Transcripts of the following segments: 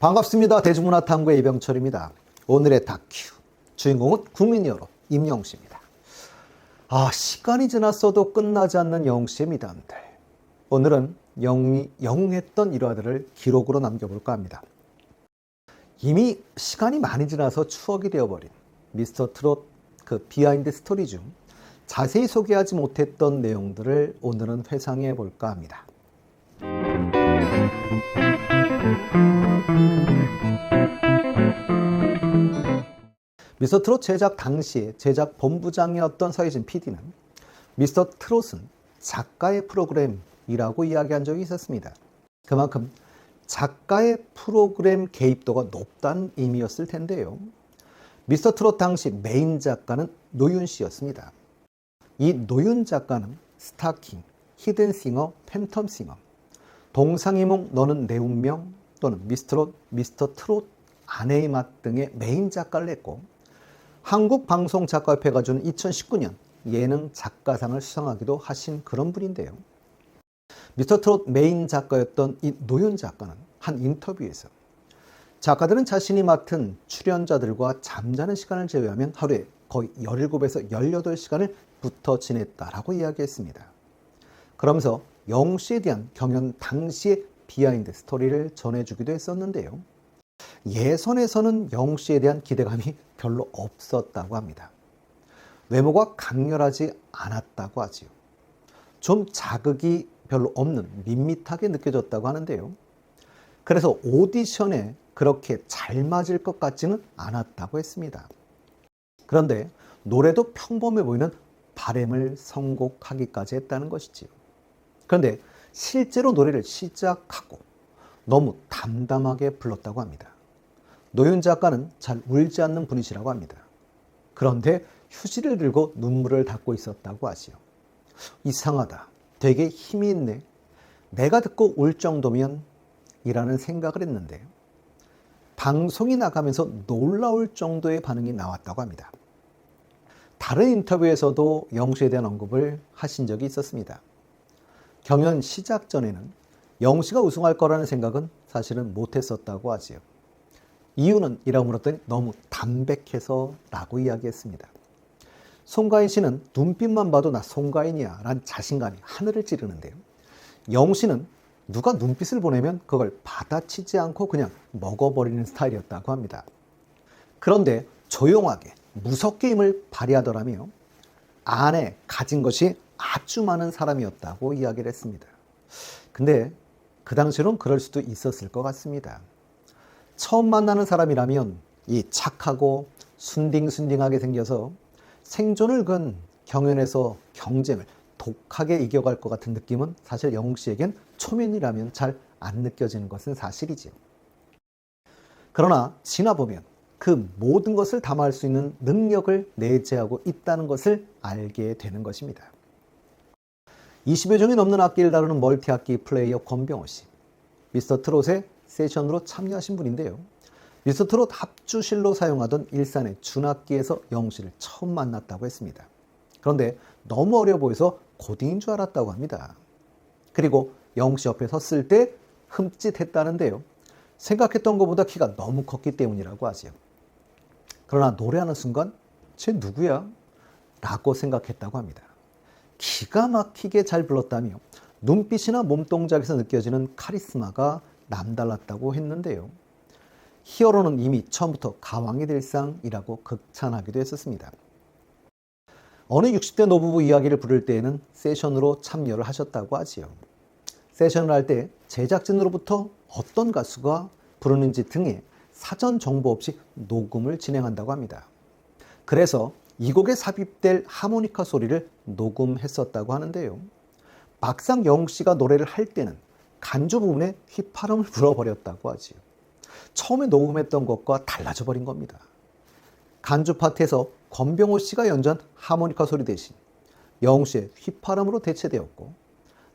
반갑습니다. 대중문화탐구의 이병철입니다. 오늘의 다큐 주인공은 국민 여로 임영씨입니다. 시간이 지났어도 끝나지 않는 영씨의 미담들. 오늘은 영이 영웅했던 일화들을 기록으로 남겨볼까 합니다. 이미 시간이 많이 지나서 추억이 되어버린 미스터 트롯 그 비하인드 스토리 중 자세히 소개하지 못했던 내용들을 오늘은 회상해 볼까 합니다. 미스터 트롯 제작 당시에 제작 본부장이었던 서혜진 PD는 미스터 트롯은 작가의 프로그램이라고 이야기한 적이 있었습니다. 그만큼 작가의 프로그램 개입도가 높다는 의미였을 텐데요. 미스터 트롯 당시 메인 작가는 노윤 씨였습니다. 이 노윤 작가는 스타킹, 히든싱어, 팬텀싱어, 동상이몽 너는 내 운명 또는 미스터 트롯 아내의 맛 등의 메인 작가를 했고 한국방송작가협회가 준 2019년 예능 작가상을 수상하기도 하신 그런 분인데요. 미스터 트롯 메인 작가였던 이 노윤 작가는 한 인터뷰에서 작가들은 자신이 맡은 출연자들과 잠자는 시간을 제외하면 하루에 거의 17에서 18시간을 붙어 지냈다라고 이야기했습니다. 그러면서 영씨에 대한 경연 당시의 비하인드 스토리를 전해주기도 했었는데요. 예선에서는 영씨에 대한 기대감이 별로 없었다고 합니다. 외모가 강렬하지 않았다고 하지요. 좀 자극이 별로 없는 밋밋하게 느껴졌다고 하는데요. 그래서 오디션에 그렇게 잘 맞을 것 같지는 않았다고 했습니다. 그런데 노래도 평범해 보이는 바램을 선곡하기까지 했다는 것이지요. 그런데 실제로 노래를 시작하고 너무 담담하게 불렀다고 합니다. 노윤 작가는 잘 울지 않는 분이시라고 합니다. 그런데 휴지를 들고 눈물을 닦고 있었다고 하지요. 이상하다. 되게 힘이 있네. 내가 듣고 울 정도면 이라는 생각을 했는데 방송이 나가면서 놀라울 정도의 반응이 나왔다고 합니다. 다른 인터뷰에서도 영씨에 대한 언급을 하신 적이 있었습니다. 경연 시작 전에는 영씨가 우승할 거라는 생각은 사실은 못했었다고 하지요. 이유는? 이라고 물었더니 너무 담백해서 라고 이야기했습니다. 송가인 씨는 눈빛만 봐도 나 송가인이야 라는 자신감이 하늘을 찌르는데요. 영씨는 누가 눈빛을 보내면 그걸 받아치지 않고 그냥 먹어버리는 스타일이었다고 합니다. 그런데 조용하게 무섭게 힘을 발휘하더라며 안에 가진 것이 아주 많은 사람이었다고 이야기를 했습니다. 근데 그 당시로는 그럴 수도 있었을 것 같습니다. 처음 만나는 사람이라면 이 착하고 순딩순딩하게 생겨서 생존을 건 경연에서 경쟁을 독하게 이겨갈 것 같은 느낌은 사실 영씨에겐 초면이라면 잘 안 느껴지는 것은 사실이지요. 그러나 지나보면 그 모든 것을 담아할 수 있는 능력을 내재하고 있다는 것을 알게 되는 것입니다. 20여 종이 넘는 악기를 다루는 멀티악기 플레이어 권병호 씨. 미스터 트롯의 세션으로 참여하신 분인데요. 미스터 트롯 합주실로 사용하던 일산의 준악기에서 영씨를 처음 만났다고 했습니다. 그런데 너무 어려 보여서 고딩인 줄 알았다고 합니다. 그리고 영씨 옆에 섰을 때 흠칫했다는데요. 생각했던 것보다 키가 너무 컸기 때문이라고 하지요. 그러나 노래하는 순간 쟤 누구야? 라고 생각했다고 합니다. 기가 막히게 잘 불렀다며 눈빛이나 몸동작에서 느껴지는 카리스마가 남달랐다고 했는데요. 히어로는 이미 처음부터 가왕이 될 상이라고 극찬하기도 했었습니다. 어느 60대 노부부 이야기를 부를 때에는 세션으로 참여를 하셨다고 하지요. 세션을 할 때 제작진으로부터 어떤 가수가 부르는지 등의 사전 정보 없이 녹음을 진행한다고 합니다. 그래서 이 곡에 삽입될 하모니카 소리를 녹음했었다고 하는데요. 막상 영씨가 노래를 할 때는 간주 부분에 휘파람을 불어버렸다고 하지요. 처음에 녹음했던 것과 달라져 버린 겁니다. 간주 파트에서 권병호 씨가 연주한 하모니카 소리 대신 영씨의 휘파람으로 대체되었고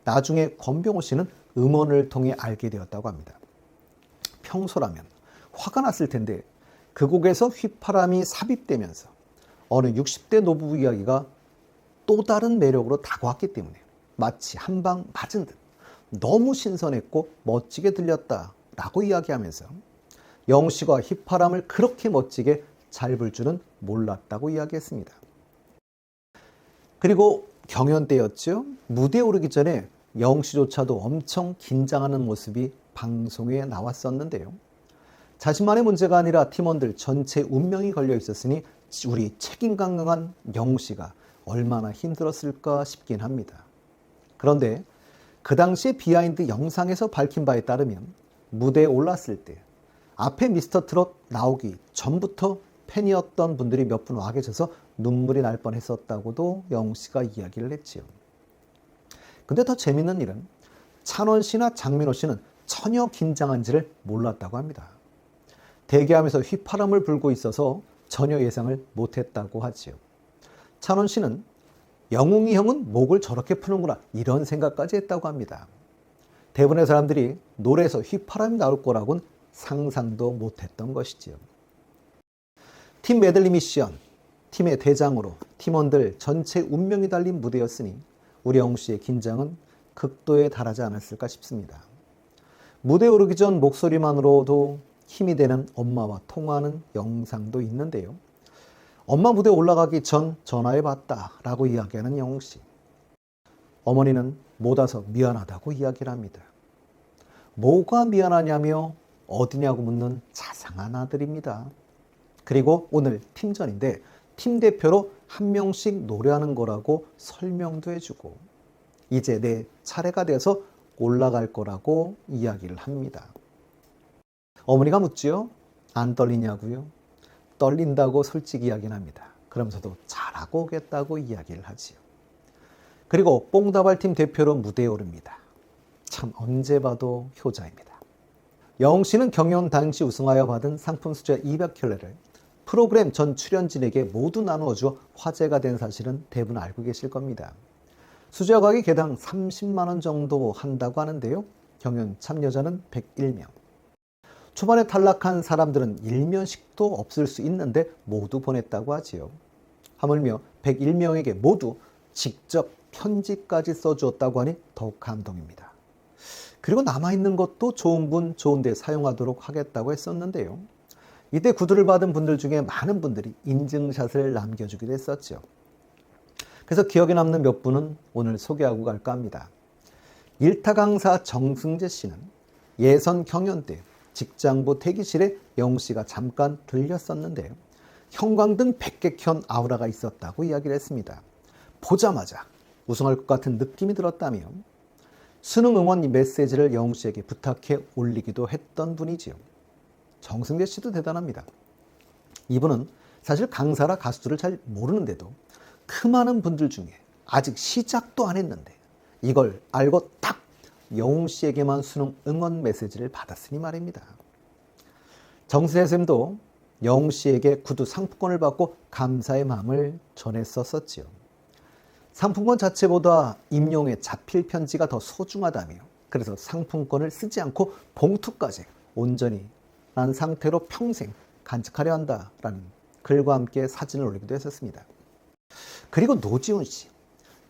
나중에 권병호 씨는 음원을 통해 알게 되었다고 합니다. 평소라면 화가 났을 텐데 그 곡에서 휘파람이 삽입되면서 어느 60대 노부부 이야기가 또 다른 매력으로 다가왔기 때문에 마치 한 방 맞은 듯 너무 신선했고 멋지게 들렸다라고 이야기하면서 영씨가 휘파람을 그렇게 멋지게 잘 불 줄은 몰랐다고 이야기했습니다. 그리고 경연 때였죠. 무대에 오르기 전에 영씨조차도 엄청 긴장하는 모습이 방송에 나왔었는데요. 자신만의 문제가 아니라 팀원들 전체 운명이 걸려 있었으니 우리 책임감 강한 영씨가 얼마나 힘들었을까 싶긴 합니다. 그런데 그 당시의 비하인드 영상에서 밝힌 바에 따르면 무대에 올랐을 때 앞에 미스터 트롯 나오기 전부터 팬이었던 분들이 몇 분 와 계셔서 눈물이 날 뻔했었다고도 영씨가 이야기를 했지요. 근데 더 재밌는 일은 찬원 씨나 장민호 씨는 전혀 긴장한지를 몰랐다고 합니다. 대기하면서 휘파람을 불고 있어서 전혀 예상을 못했다고 하지요. 찬원 씨는 영웅이 형은 목을 저렇게 푸는구나 이런 생각까지 했다고 합니다. 대부분의 사람들이 노래에서 휘파람이 나올 거라고는 상상도 못했던 것이지요. 팀 메들리 미션, 팀의 대장으로 팀원들 전체 운명이 달린 무대였으니 우리 영씨의 긴장은 극도에 달하지 않았을까 싶습니다. 무대에 오르기 전 목소리만으로도 힘이 되는 엄마와 통화하는 영상도 있는데요. 엄마 무대에 올라가기 전 전화해 봤다라고 이야기하는 영웅씨. 어머니는 못 와서 미안하다고 이야기를 합니다. 뭐가 미안하냐며 어디냐고 묻는 자상한 아들입니다. 그리고 오늘 팀전인데 팀 대표로 한 명씩 노래하는 거라고 설명도 해주고 이제 내 차례가 돼서 올라갈 거라고 이야기를 합니다. 어머니가 묻지요. 안 떨리냐고요? 떨린다고 솔직히 이야기는 합니다. 그러면서도 잘하고 오겠다고 이야기를 하지요. 그리고 뽕다발팀 대표로 무대에 오릅니다. 참 언제 봐도 효자입니다. 영씨는 경연 당시 우승하여 받은 상품 숫자 200켤레를 프로그램 전 출연진에게 모두 나누어주어 화제가 된 사실은 대부분 알고 계실 겁니다. 수수료 가격이 개당 30만 원 정도 한다고 하는데요. 경연 참여자는 101명. 초반에 탈락한 사람들은 일면식도 없을 수 있는데 모두 보냈다고 하지요. 하물며 101명에게 모두 직접 편지까지 써주었다고 하니 더욱 감동입니다. 그리고 남아있는 것도 좋은 분 좋은데 사용하도록 하겠다고 했었는데요. 이때 구두를 받은 분들 중에 많은 분들이 인증샷을 남겨주기도 했었죠. 그래서 기억에 남는 몇 분은 오늘 소개하고 갈까 합니다. 일타 강사 정승재 씨는 예선 경연 때 직장부 대기실에 영씨가 잠깐 들렸었는데 형광등 100개 켠 아우라가 있었다고 이야기를 했습니다. 보자마자 우승할 것 같은 느낌이 들었다며 수능 응원 메시지를 영씨에게 부탁해 올리기도 했던 분이지요. 정승재 씨도 대단합니다. 이분은 사실 강사라 가수들을 잘 모르는데도 그 많은 분들 중에 아직 시작도 안 했는데 이걸 알고 딱 영웅씨에게만 수능 응원 메시지를 받았으니 말입니다. 정승재 쌤도 영웅씨에게 구두 상품권을 받고 감사의 마음을 전했었지요. 상품권 자체보다 임용의 자필 편지가 더 소중하다며 그래서 상품권을 쓰지 않고 봉투까지 온전히 난 상태로 평생 간직하려 한다라는 글과 함께 사진을 올리기도 했었습니다. 그리고 노지훈 씨,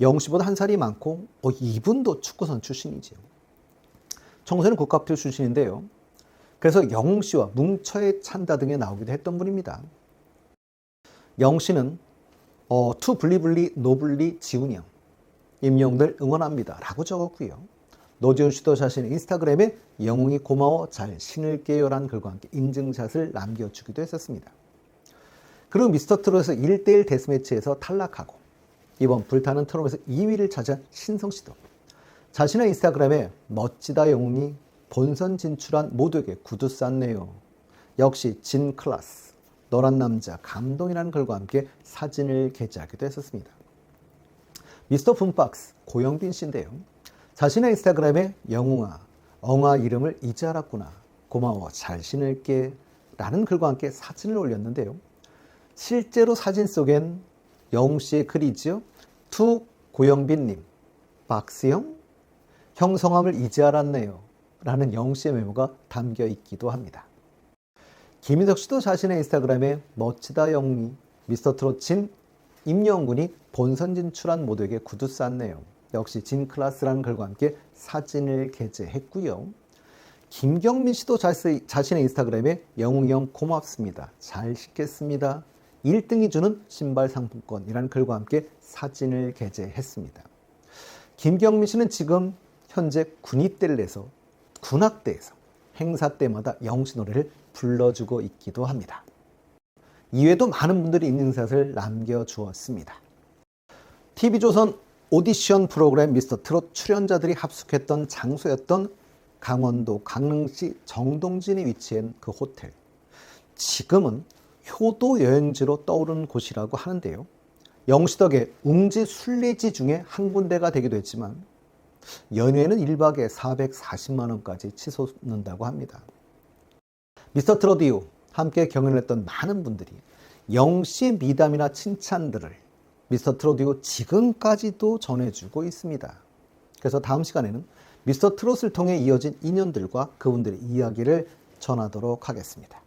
영씨보다 한 살이 많고 이분도 축구선 출신이지요. 청소년 국가대표 출신인데요. 그래서 영웅씨와 뭉쳐에 찬다 등에 나오기도 했던 분입니다. 영씨는 투 블리블리 노블리 지훈이 형 임영들 응원합니다 라고 적었고요. 노지훈 씨도 자신의 인스타그램에 영웅이 고마워 잘 신을게요 라는 글과 함께 인증샷을 남겨주기도 했었습니다. 그리고 미스터 트롯에서 1대1 데스매치에서 탈락하고 이번 불타는 트롯에서 2위를 차지한 신성 씨도 자신의 인스타그램에 멋지다 영웅이 본선 진출한 모두에게 구두 쌌네요. 역시 진 클래스, 너란 남자 감동이라는 글과 함께 사진을 게재하기도 했었습니다. 미스터 붐박스 고영빈 씨인데요. 자신의 인스타그램에 영웅아, 엉아 이름을 이제 알았구나. 고마워, 잘 신을게 라는 글과 함께 사진을 올렸는데요. 실제로 사진 속엔 영웅씨의 글이지요. 투 고영빈님, 박스형, 형 성함을 이제 알았네요 라는 영웅씨의 메모가 담겨 있기도 합니다. 김인석 씨도 자신의 인스타그램에 멋지다 영웅이 미스터트롯 진 임영군이 본선 진출한 모두에게 구두 쌌네요. 역시 진 클래스라는 글과 함께 사진을 게재했고요. 김경민 씨도 자신의 인스타그램에 영웅형 고맙습니다. 잘 신겠습니다. 1등이 주는 신발 상품권이라는 글과 함께 사진을 게재했습니다. 김경민 씨는 지금 현재 군입대를 내서 군악대에서 행사 때마다 영웅 씨 노래를 불러주고 있기도 합니다. 이외에도 많은 분들이 인증샷을 남겨주었습니다. TV조선 오디션 프로그램 미스터트롯 출연자들이 합숙했던 장소였던 강원도 강릉시 정동진에 위치한 그 호텔. 지금은 효도 여행지로 떠오르는 곳이라고 하는데요. 영웅 씨 덕에 웅지 순례지 중에 한 군데가 되기도 했지만 연휴에는 1박에 440만 원까지 치솟는다고 합니다. 미스터트롯 이후 함께 경연했던 많은 분들이 영웅 씨의 미담이나 칭찬들을 미스터트롯 이후 지금까지도 전해주고 있습니다. 그래서 다음 시간에는 미스터트롯을 통해 이어진 인연들과 그분들의 이야기를 전하도록 하겠습니다.